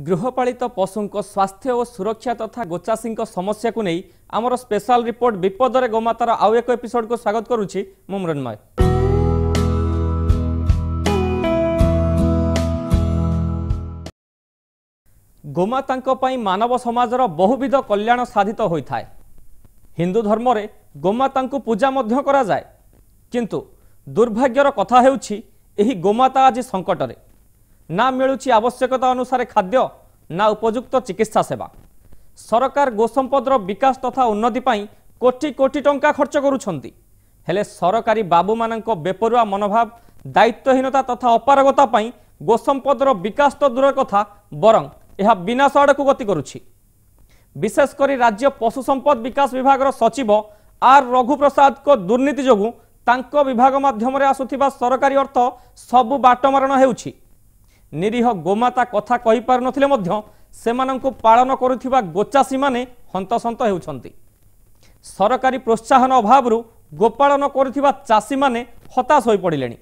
गृहपालित पशुंक स्वास्थ्य और सुरक्षा तथा गोचासी समस्या को नहीं आमर स्पेशल रिपोर्ट विपदरे गोमातार आउ एक एपिसोड को स्वागत करुछि मु मृण्मय। गोमातांक पई मानव समाजर बहुविध कल्याण साधित होता है। हिंदू धर्म रे गोमातांकु पूजा मध्य करा जाए, किंतु दुर्भाग्यर कथा हेउछि एही गोमाता आज संकट रे। ना मिलुछि आवश्यकता अनुसार खाद्य, ना उपयुक्त चिकित्सा सेवा। सरकार गोसंपदर विकास तथा उन्नति पाई कोटी कोटी टंका खर्च करुछंती, हेले सरकारी बाबू मानक बेपरुआ मनोभाव, दायित्वहीनता तथा अपारगता पाई गोसंपदर विकास तो दूर कथा बरं यह विनाश आड़क गति करुछि। विशेषकर राज्य पशु संपद विकास विभाग सचिव आर रघुप्रसाद को दुर्नीति जोगु तांको विभाग माध्यम रे आसुथिबा सरकारी अर्थ सबु बाटमारण हेउछि। निरीह गोमाता कथा कहि पार नथिले मध्य सेमानंकु पालन करुथिबा गोचासी माने हंतसंत हेउछंती। सरकारी प्रोत्साहन अभावरु गोपालन करुथिबा चासी माने हताश होई पडिलेनी।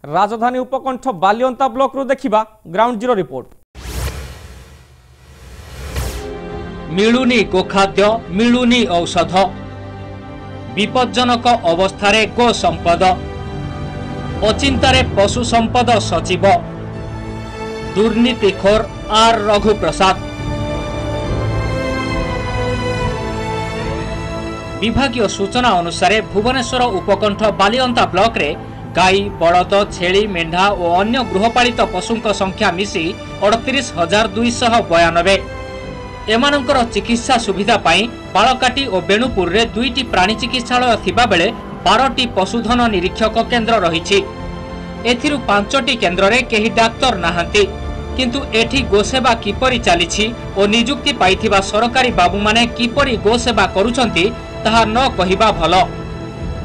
राजधानी उपकंठ बालियंता ब्लॉक रु देखिबा ग्राउंड जीरो रिपोर्ट। मिलुनी गोखाद्य, मिलुनी औषध, विपज्जनक अवस्थारे गो संपद, अचिंतारे पशु संपद सचिव, दुर्नीतिखोर आर रघुप्रसाद। विभागीय सूचना अनुसार भुवनेश्वर उपकंठ बालियंता ब्लॉक रे गाई, बड़द, छेली, मेंढा और अन्य गृहपालित पशुंक संख्या मिसी 38,292। एमानंकर चिकित्सा सुविधा पाई बालकाटी और बेणुपुर रे 2टी प्राणी चिकित्सालय थिबा बेले 12टी पशुधन निरीक्षक केन्द्र रहिछि। एथिरु 5टी केन्द्र रे केही डाक्तर नाहांती, किंतु एठी गोसेवा किपरि चालिछि और नियुक्ति पाइथिबा सरकारी बाबू माने किपरि गोसेवा करूछंती ताहा न कहिबा भल।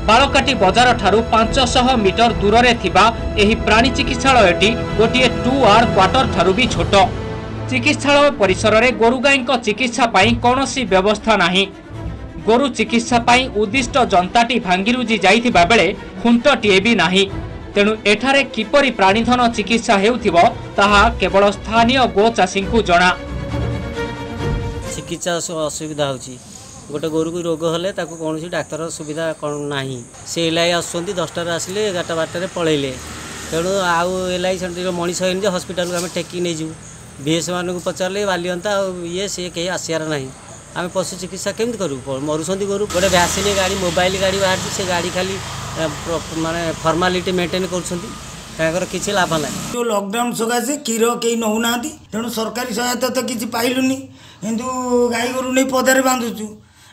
बालकाटी बजार ठारू 500 मीटर दूर रे थिबा एही प्राणी चिकित्सालयटी गोटिए 2R क्वार्टर ठारू भी छोट। चिकित्सालय परिसर रे गोरु गाई चिकित्सा पाई कौनसी व्यवस्था नाही। गोरु चिकित्सा पाई उद्दिष्ट जनताटी भांगिरुजी जाइथिबा बेले खुंटटिए भी नाही। तेणु एठारे किपरि प्राणीधन चिकित्सा हेउथिबो ताहा केवल स्थानीय गो चाषी को जणा। चिकित्सा असुविधा होची। गोटे गोरु को रोग हेले ताको कौन डाक्तर सुविधा कौन नाही। से एलआई आसुंती 10टार आसिले 11टा 12टारे पळैले। तेणु आउ एलआई सेंटर मनीष होइन जे हॉस्पिटल को आमे टेकी नै जू। बीएस मान को पचारे बालियंता ये से कहीं आसार ना। आम पशु चिकित्सा केमती करूँ? मरुंट गोरु। गोटे भैक्सीन गाड़ी, मोबाइल गाड़ी बाहर से गाड़ी खाली माने फॉर्मालिटी मेंटेन कर किसी लाभ ना। जो लॉकडाउन सकाशे क्षीर कई नौना, तेणु सरकारी सहायता तो किसी पाइलुनी, किंतु गाई गोरु नहीं पदारे बांधुचु।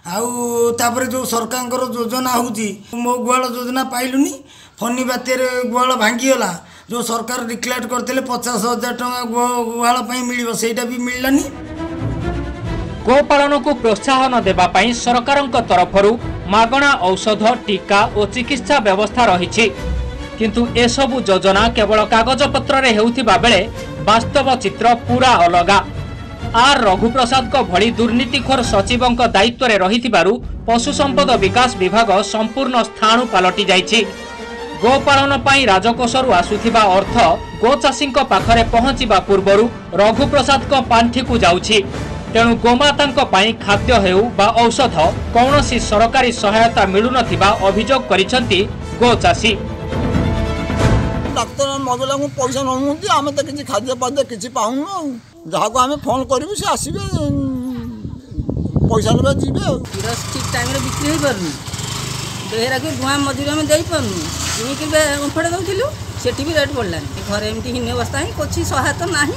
आउे जो सरकार योजना होची मो गुआल योजना पाइलुनी। फनी बात्यार गुआल भांगीगला, जो सरकार डिक्लेयर करते 50,000 टंका गुहाल मिल सेटा भी मिललानी। गोपालन को प्रोत्साहन देबा पाई सरकारक तरफरु मागणा औषध, टीका और चिकित्सा व्यवस्था रही, किंतु एसबु योजना केवल कागज पत्र रे हेउथिबा बेले वास्तव चित्र पूरा अलगा। आर रघुप्रसाद को भली दुर्नीतिखोर सचिवंक दायित्व रे रहिथिबारु पशु संपद विकास विभाग संपूर्ण स्थाणु पलटि जाइछि। गोपालन पाई राजकोषरु आसुथिबा अर्थ गोचाषी पाखरे पहुंचीबा पूर्वरु रघुप्रसाद को पांठी को जाउछि। तेणु गोमातांक पाई खाद्य हेउ बा औषध कौनसी सरकारी सहायता मिलु नथिबा अभियोग करिसंती गोचाषी। डाक्तर मगला को पैसा नहुंती, आमे त किछि खाद्य पाद्य किछि पाउनो। जहाको आमे फोन करिबु से आसीबे, पैसा लेबा जिबे। किरस ठीक टाइम रे बिक्री होई परनी, देहरा के धुआं मजूरी में देई परनी। इनी के उफड़ दउथिलु, सेठी भी रेट बढ़लानी। घरे एमती हिने अवस्था ही कोछि सहायता नाही।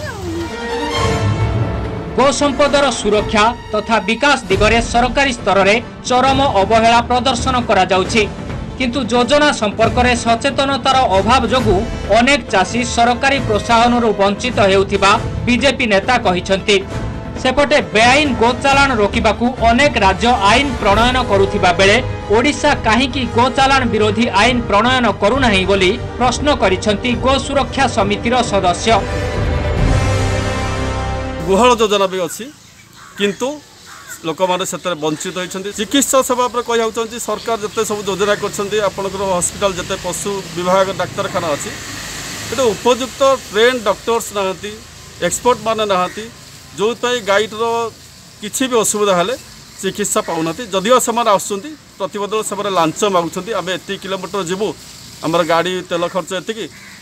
गो संपदर सुरक्षा तथा विकास दिगरे सरकारी स्तर रे चरम अवहेला प्रदर्शन करा जाउछि, किंतु योजना संपर्क में सचेतनतार अभाव जोगु अनेक चाषी सरकारी प्रोत्साहन वंचित हेउथिबा बीजेपी नेता कहिसंती। सेपटे बेआईन गोचालान रोकिबाकू अनेक राज्य आईन प्रणयन करुथिबा बेले ओडिशा काहींकी गोचालान विरोधी आईन प्रणयन करूनाही बोली प्रश्न करिसंती गो सुरक्षा समितिर सदस्य। गुहाल योजना भी अच्छी, किंतु लोक मैंने से वंचित होती। चिकित्सा सेवा पर कही सरकार जिते सब योजना कर हॉस्पिटल जिते पशु विभाग डाक्तखाना अच्छी उपयुक्त ट्रेन डॉक्टर्स ना, एक्सपर्ट माने ना, जो गाईटर किसी भी असुविधा हेले चिकित्सा पाऊना जदिव से प्रतिबदल से लांच मागुंट आम एत किलोमीटर जीवु आमर गाड़ी तेल खर्च एति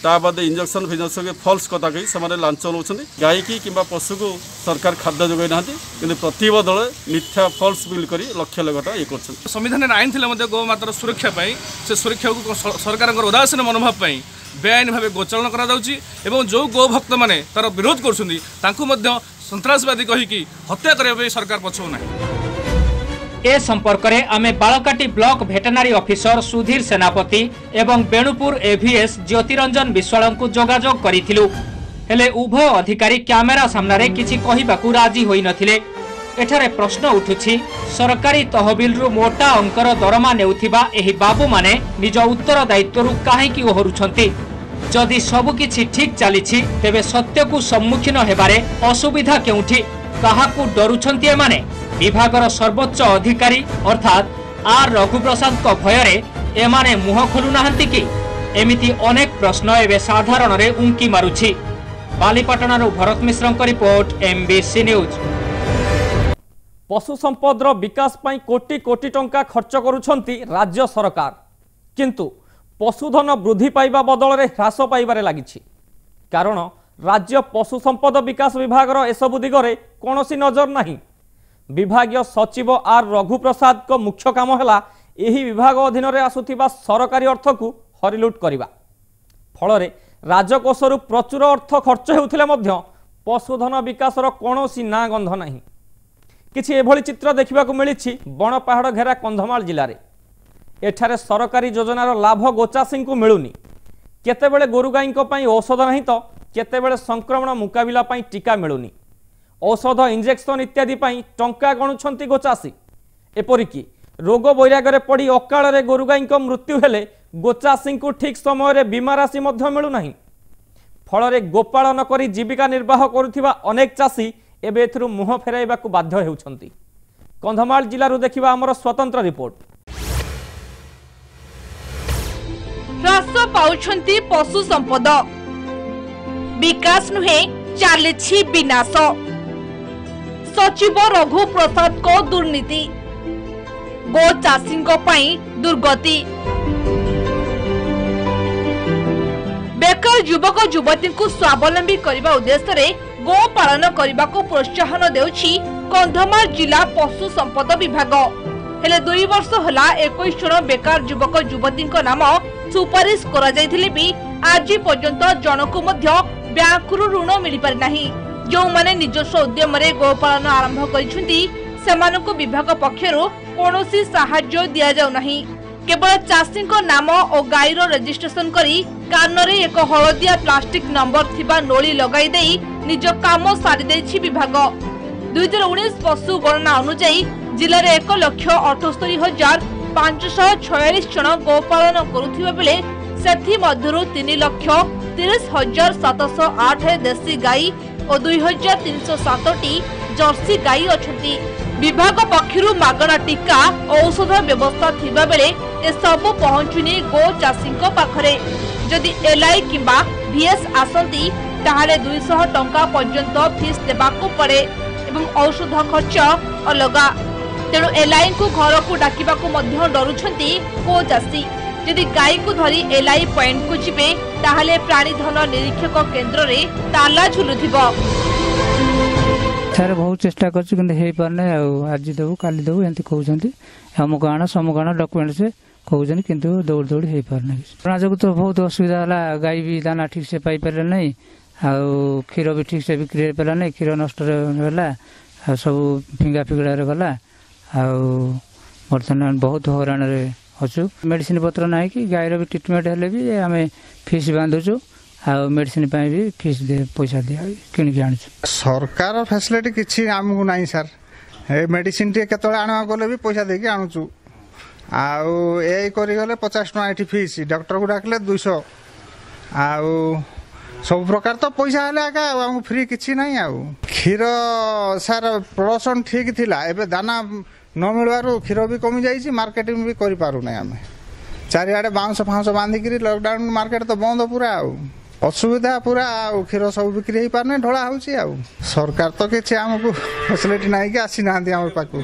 ताद इंजेक्शन फिजेक्शन फल्स कथा कही से लांच नौ गाई की कि पशु को सरकार खाद्य जोगाई ना कि प्रतिबदल मिथ्या फल्स बिल कर लक्ष लगटा ये कर संविधान आईन थे गोमातार सुरक्षा से सुरक्षा को सरकार उदासीन मनोभाव बेआईन भाव गोचारण कर जो गो भक्त मैंने तार विरोध कर सन्त्रासवादी कहीकि हत्या करने सरकार पछौना। ए संपर्क में आमे बालकाटी ब्लॉक भेटेनारी ऑफिसर सुधीर सेनापति एवं बेणुपुर एवीएस ज्योतिरंजन विश्वाल को जोगाजोग करिथिलु हेले उभय अधिकारी कैमेरा सामने किछि कहिबाकू राजी होई नथिले। एठारे प्रश्न उठुछि सरकारी तहबिल रु मोटा अंकर दरमा नेउथिबा एही बाबू माने निज उत्तरदायित्व काहेकि ओहरुछंती। जदि सबकिछि ठीक चलीछि तेबे सत्य को सम्मुखीन हेबारे असुविधा केउठी काहाकू डरुछंती एमाने विभागर सर्वोच्च अधिकारी अर्थात आर रघुप्रसाद को भयरे एमाने मुह खोलु नाहंती कि एमिति अनेक प्रश्न एवं साधारण रे उंकी मारुछि। बालीपाटनारू भरत मिश्रଙ୍କ रिपोर्ट एमबीसी न्यूज। पशु संपदर विकास पाई कोटी कोटी टंका खर्च करुछंती राज्य सरकार किंतु पशुधन वृद्धि पाइबा बदल में ह्रास पाइबारे लागिछि। कारण राज्य पशु संपद विकास विभागर एसबु दिगरे कौनसी नजर नहीं। विभागीय सचिव आर रघुप्रसाद को मुख्य काम है यही विभाग अधीन रे आसुथिबा सरकारी अर्थ को हरिलुट करने फल राजकोषरु प्रचुर अर्थ खर्च होउथिले मध्य पशुधन विकासर कौनसी ना गंध नहीं। किछि एभली चित्र देखिबाकू मिलिछि बणपाहाड़ घेरा कंधमाल जिले में। एठारे सरकारी योजनार लाभ गोचासी को मिलूनी। केतेबेले गोरु गाई औषध नहीं तो केतेबेले संक्रमण मुकाबिला पाई टीका मिलूनी। औषध इंजेक्शन इत्यादि पाई टंका गणुछंती गोचासी। एपरिकी रोग वैराग्य पड़ी अकाल गोरु गाई मृत्यु हेले गोचासी को ठीक समय बीमा राशि मिलूना। फल गोपालन करी जीविका निर्वाह करुथिबा अनेक चाषी एबे एथिरु मुह फेराइबाकू बाध्य हेउछंती। कंधमाल जिल्लारू देखिबा हमर स्वतंत्र रिपोर्ट। ह्रास पाउछंती पशु संपद विकास नुहे चालिछि विनाश। सचिव रघु प्रसाद को दुर्नीति गो चाषी दुर्गति। बेकार युवक युवती को स्वावलंबी करने उद्देश्य गो पालन करने को प्रोत्साहन देउछि कंधमाल जिला पशु संपद विभाग। हेले 2 वर्ष होला 21 जन बेकार युवक युवती नाम सुपारिश करा जायथिले भी आज पर्यंत जनकु मध्य बैंकरु ऋण मिली पारि नाही। जो माने निजस्व उद्यम रे गोपालन आरंभ करिसुंती सेमानकु विभाग पक्षरु कोनोसी सहाय्य दिया जाउ नाही। केवल चाषी नाम और गाईर रजिस्ट्रेशन करी कानरे एक हलदिया प्लास्टिक नंबर थिबा नोली लगाई देई निज काम सारी देछि विभाग। 2019 पशु गणना अनुसार जिले में 1,78,546 जन गोपालन करुथिबा बेले सेथि मध्यरु 3,30,708 देशी गाई और 2,307 जर्सी गाई अछंती। विभाग पक्षरु मागणा टीका औषध व्यवस्था थिबा बेले ए सब पहुंचुनी गो चाषी पाखरे। जदि एलआई किंबा वीएस आसंती ताहाले 200 टंका पर्यंत फीस देबाकू पड़े एवं औषध खर्च अलगा। तेणु एलआई को घर को डाकिबाकू मध्य डरुछंती गो चाषी। जदि गाई को धरी एलआई पॉइंट को जिबे ताहाले प्राणीधन निरीक्षक केन्द्र रे ताला झुलुथिबो। सर बहुत चेष्टा करने आज देव काली देव एमती कहते अमुक आण समुक आण डॉक्यूमेंट से कहते कि दौड़ दौड़ी हो पारना कोरोना जो तो बहुत असुविधा है। गाई भी दाना ठीक से पाई पारे ना आउ क्षीर भी ठीक से बिक्री हो पारा ना क्षीर नष्ट है सब फिंगा फिगड़ा गला बर्तमान बहुत हराण अच्छु। मेडिसिन पत्र ना कि गाईर भी ट्रिटमेंट हेले भी आम फीस बांधुचु मेडिसिन भी फीस पैसा दिया किणिक आनु। सरकार फैसिलिटी किसी आमको ना सर मेडिसिन टे केत आना गले भी पैसा देके आणुचु आगले 50 टका ये फीस डॉक्टर को डाकले 200 सब प्रकार तो पैसा है आमको फ्री किसी ना। क्षीर सार प्रोडक्शन ठीक थिला एबे दाना न मिलवार क्षीर भी कमी जाइए मार्केटिंग भी करें आम चारिआडे बाउंस फाउंस बांधिकी लॉकडाउन मार्केट तो बंद पूरा असुविधा पूरा क्षीर सब बिक्री हो पारने ढला हो सरकार तो किसी आमको फैसिलिटी ना कि आसी ना आम पाक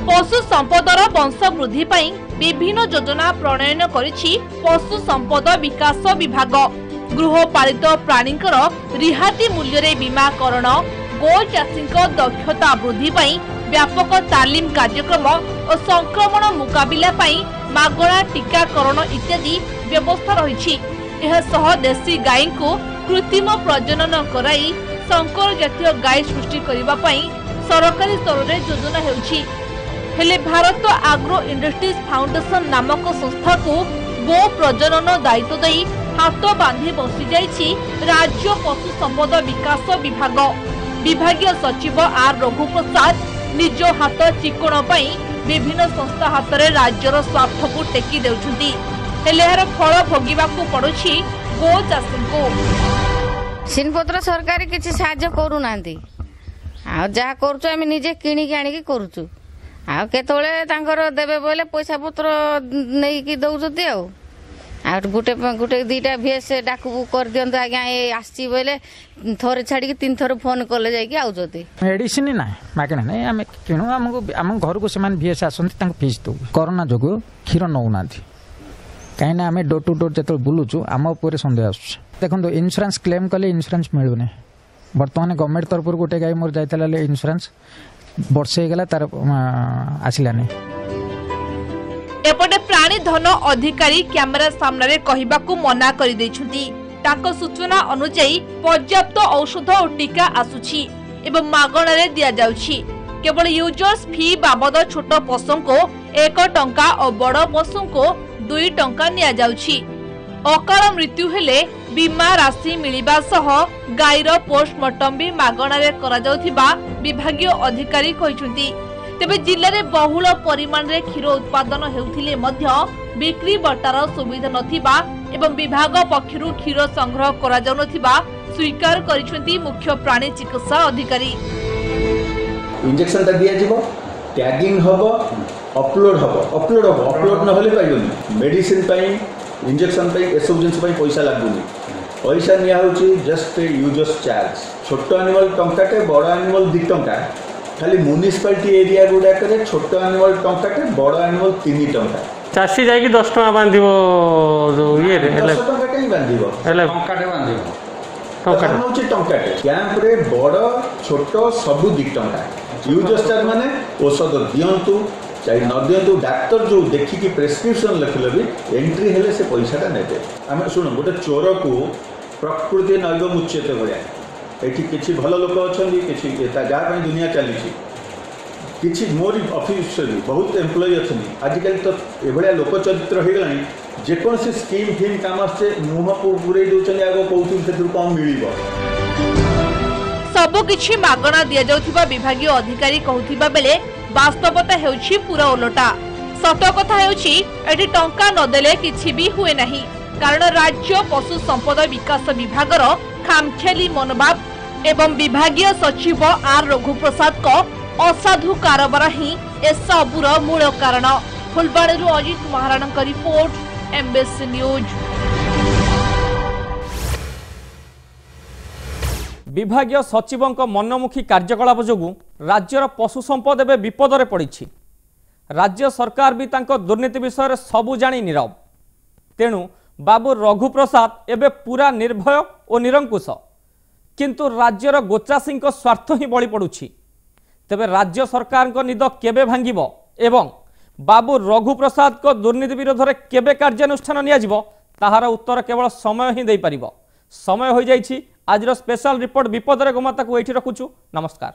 पशु संपदर वंश वृद्धि पाई विभिन्न योजना प्रणयन करिछि पशु संपद विकास विभाग। गृहपालित प्राणींकर रिहाती मूल्य रे बीमाकरण, गो चाषी दक्षता वृद्धि पाई व्यापक तालीम कार्यक्रम और संक्रमण मुकाबिला पाई मागणा टीकाकरण इत्यादि व्यवस्था रही। देशी गाई को कृत्रिम प्रजनन कराई संकर जातीय गाई सृष्टि करने पाई सरकारी स्तर में योजना हेउछि। हेले भारत आग्रो इंडस्ट्रीज फाउंडेशन नामक संस्था को गो प्रजनन दायित्व दे हाथ बांधि बसी जाइछि राज्य पशु संपद विकास विभाग। विभागीय सचिव आर रघुप्रसाद निज हाथ चिकण पाई विभिन्न संस्था हाथ में राज्यर स्वार्थ को टेकी देउछुंती। हेले यार फल भोगिबाकू पड़ुछि गो चाषी को। सिनपत्र सरकारी किछि साहाय्य करू नांती आ जा करछु आमे निजे किणी के आनी के करछु आ केतोले तांकर देबे बोले पैसा पत्र नै कि दउजती आ गुटे गुटे दीटा भेस डाकू कर दियंत आज्ञा ए आसी बोले थोरे छाड़ी के 3 थोर फोन करले जाय कि आउजती मेडिसिन ना मागना नै आमे किणु हम घर को समान भेस आसंती तांक फीस दउ कोरोना जोगु खीर नउ नांती कहीं ना आम डोर टू डोर जो बुलूचु आम उपर सन्देह आस देखो इन्शुरांस क्लेम कले इन्शुरांस मिलूनी बर्तमान गवर्नमेंट तरफ गोटे गाई मोर जाता इन्शुरांस वर्षे गला तार आसलानी। एपटे प्राणी धन अधिकारी कैमेरा सामने कहबाकू मना कर दैछुंती। ताको सूचना अनुसार पर्याप्त औषध और टीका आसुछि एवं मागणा रे दिया जाउछि। केवल यूजर्स फी बाबद छोट पशु को 1 टंका और बड़ पशु को 2 टंका निया जाउछि। अकाल मृत्यु हेले बीमा राशि मिलिबा सह गाईर पोस्टमार्टम भी मागणा रे करा जाउथिबा विभागीय अधिकारी कहिसुंती। तेबे जिल्ला रे बहुल परिमाण रे क्षीर उत्पादन हेउथिले मध्य बिक्री बटार सुविधा नथिबा एवं विभाग पक्षरु क्षीर संग्रह करा जाउ नथिबा स्वीकार करिसुंती मुख्य प्राणी चिकित्सा अधिकारी। इंजेक्शन दिया जीवो टैगिंग हबो अपलोड न होले पाइबोनी मेडिसिन पाई इंजेक्शन पाई एसब जिनस पाई पैसा लागुनी पैसा निया होची जस्ट यूजर्स चार्ज छोट एनिमल टंकाटे बड़ एनिमल 2 टंका खाली म्युनिसिपालिटी एरिया गुडा करे छोट एनिमल टंकाटे बड़ एनिमल 3 टंका चासी जाई 10 टका बांधिबो जो ये रे 10 टका कहीं बांधिबो टंकाटे बांधिबो टंकाटे होची टंकाटे कैंप रे बड़ छोट सब 2 टंका यूजर्स चार्ज माने औषध दियंतु चाहे न दियंतु डाक्टर जो देखिकी प्रेस्क्रिप्शन लिखले भी एंट्री हेले से पैसाटा नेबे। आम शुण गोटे चोर को प्रकृति नैव मुच्यते भाया ये किसी भल लोक अच्छा कि जहाँ दुनिया चली किसी मोर ऑफिस बहुत एम्प्लॉय अच्छा आजिकल तो ये लोक चरित्र हो गला जेकोसी स्कीम फिम काम आसे मुह को पूरे दौरान आगे कौन से कम मिल सबकिछि मागणा दिया जाउथिबा विभागीय अधिकारी कहउथिबा बेले वास्तवता हेउछि पूरा उलटा। सत कथा हेउछि एठी टंका नदेले किछि भी हुए नाही कारण राज्य पशु संपद विकास विभागर खामखेली मनोभाव एवं विभागीय सचिव आर रघुप्रसाद को असाधु कारबार ही ए सबुर मूल कारण। Phulbani Ajit Maharana report MBC news. विभागीय सचिवंक मनमुखी कार्यकलाप जोगु राज्यर पशु संपद एवं विपद में पड़ी। राज्य सरकार भी तांको दुर्नीति विषय सबू जानी नीरव। तेणु बाबू रघुप्रसाद एवं पूरा निर्भय और निरंकुश किंतु राज्यर गोचाषी स्वार्थ ही बली पड़ुछि। तेबे राज्य सरकार को निद केबे भांगिबो एवं बाबू रघुप्रसाद को दुर्नीति विरोध में केबे कार्यानुष्ठान नियाजिबो ताहार उत्तर केवल समय ही दे पारिबो। समय हो जाइछि। आज स्पेशल रिपोर्ट विपद रे गोमाता को एठी रखुछु। नमस्कार।